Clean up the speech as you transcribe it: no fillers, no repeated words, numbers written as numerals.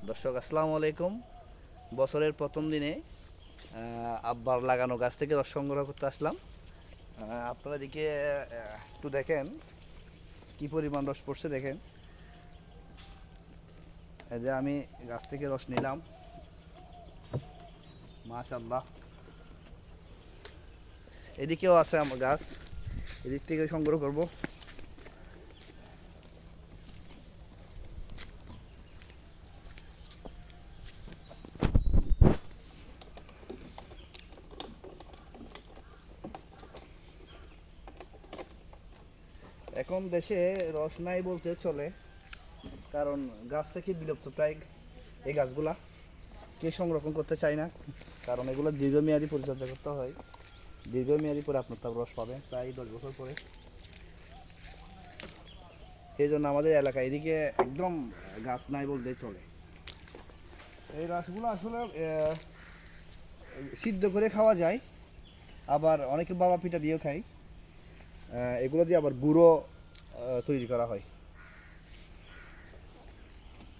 দর্শক আসসালামু আলাইকুম। বছরের প্রথম দিনে আব্বার লাগানো গাছ থেকে রস সংগ্রহ করতে আসলাম। আপনারা এদিকে একটু দেখেন কি পরিমাণ রস পড়ছে দেখেন। এই যে আমি গাছ থেকে রস নিলাম, মাশাআল্লাহ। এদিকেও আছে আমার গাছ, এদিক থেকে সংগ্রহ করব। এখন দেশে রস নাই বলতে চলে, কারণ গাছ থেকে বিলুপ্ত প্রায় এই গাছগুলা কে সংরক্ষণ করতে চায় না, কারণ এগুলো দীর্ঘমেয়াদী পরিচর্যা করতে হয়। দীর্ঘমেয়াদী পরে আপনার তার রস পাবেন প্রায় 10 বছর পরে। সেই জন্য আমাদের এলাকায় এদিকে একদম গাছ নাই বলতেই চলে। এই রসগুলো আসলে সিদ্ধ করে খাওয়া যায়, আবার অনেকে বাবা পিঠা দিয়েও খায়। এগুলো দিয়ে আবার গুঁড়ো তৈরি করা হয়।